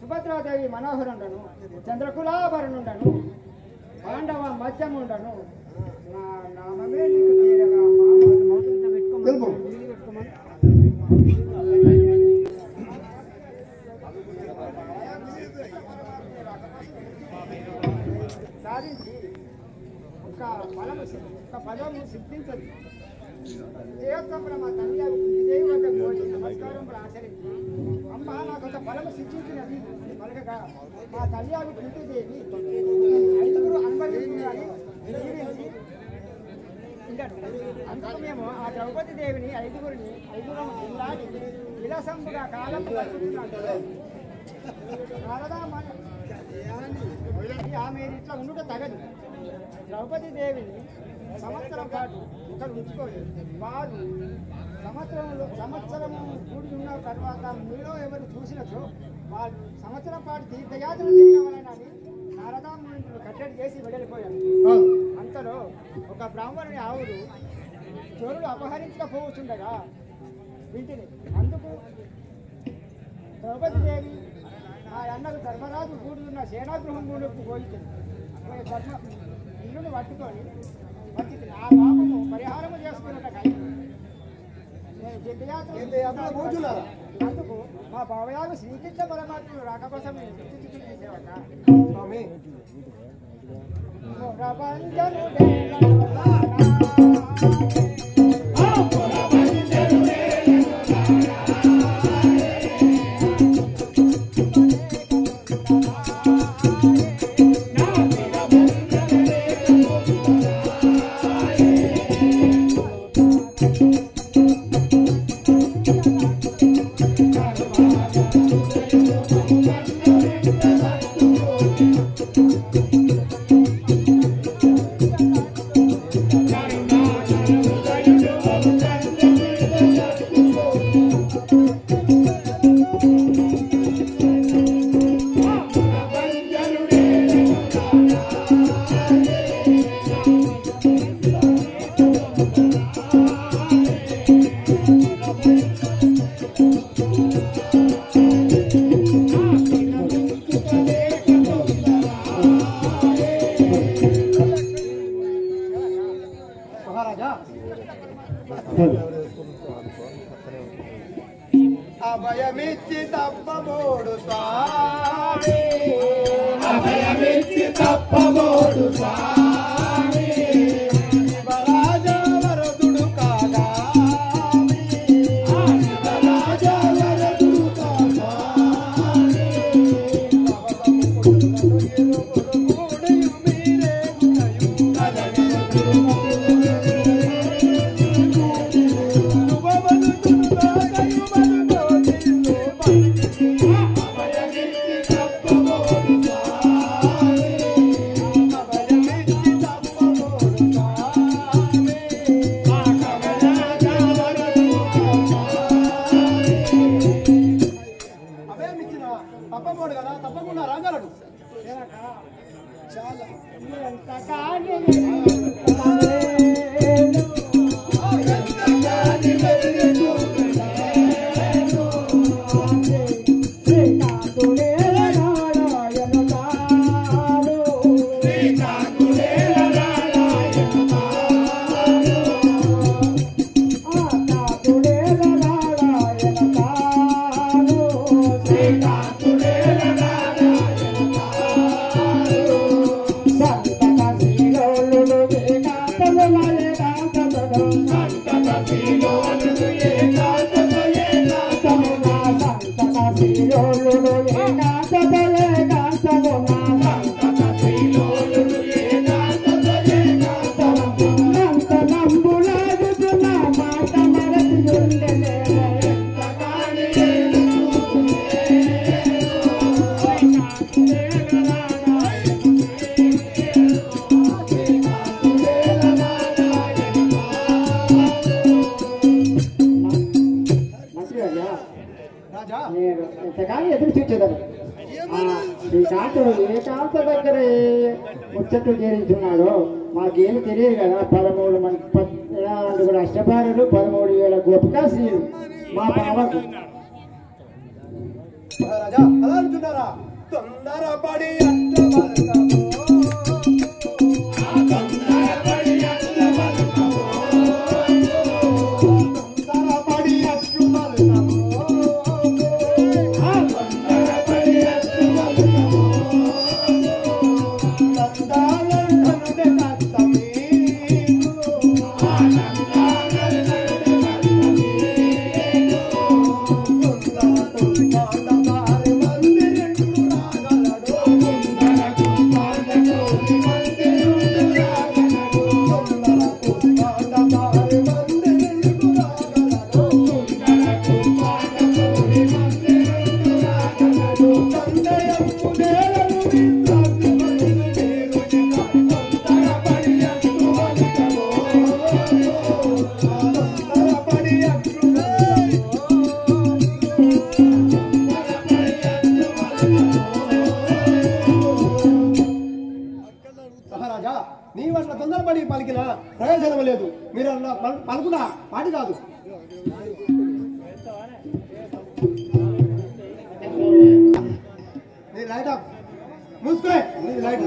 సుభద్రాదేవి మనోహరుండను, చంద్రకులాభరణుండను, పాండవ మధ్యముండను. నా నామమే నీకు తీరగా మౌతులతో పెట్టుకోమని సాధించి ఒక పదము సిద్ధించదు. దేవతంలో మా తల్లి విజయ వద్ద కోటి నమస్కారములు ఆచరించి, అమ్మ నాకు ఒక ఫలము సిద్ధించినది పలకగా మా తల్లి అవి కుంతిదేవి ఐదుగురు అనుభవించాలని జీవించి అందుకు మేము ఆ ద్రౌపది దేవిని ఐదుగురు ఇలాంటి విలసంపుగా కాలం ఆమె ఇట్లా ఉండుట తగదు. ద్రౌపది దేవిని సంవత్సరం పాటు ఒకరు ఉంచుకొని వారు సంవత్సరము కూడుకున్న తర్వాత మీలో ఎవరు చూసినచో వాళ్ళు సంవత్సరం పాటు తీర్థయాత్రలు తిరిగవలనని నారదాముని కట్టడి చేసి వెళ్ళిపోయారు. అంతలో ఒక బ్రాహ్మణుని ఆవులు చోరులు అపహరించకపోవచ్చుండగా వీటిని అందుకు ద్రౌపది దేవి ఆ అన్నకు ధర్మరాజు కూడుతున్న సేనాగృహంలోకి పోయింది. ఇల్లును పట్టుకొని వచ్చింది. ఆ పాపము పరిహారము చేసుకున్నట్టు అందుకు మా బావయాలు శ్రీకృష్ణ పరమాత్ముడు రాక కోసం చేసేవాట. అభయమిచ్చి తప్పబోడు స్వామి అభయమిచ్చి తప్పబోడు స్వామి శివరాజా వరదుడు కాగా శివరాజా వరదుడు కాగా తప్పకూడదు కదా తప్పకుండా రాగలడు చాలా ఎంతగానో ఎదురు చూచేదాన్ని శ్రీకాంతుడు ఏ కాంత దగ్గర ముచ్చట్లు చేయించున్నాడో మాకేమి తెలియదు కదా 13 మంది కూడా అష్టభారులు 13,000 గోపికా శ్రీలు మా పావకు రాజా అలా అనుకుంటారా తొందరపడి మహారాజా నీ వల్ల తొందరపడి పలికిన ప్రయోజనం లేదు మీరు పలుకున్న పాటి కాదు నీ లైట్ మూసుకునే నీ లైట్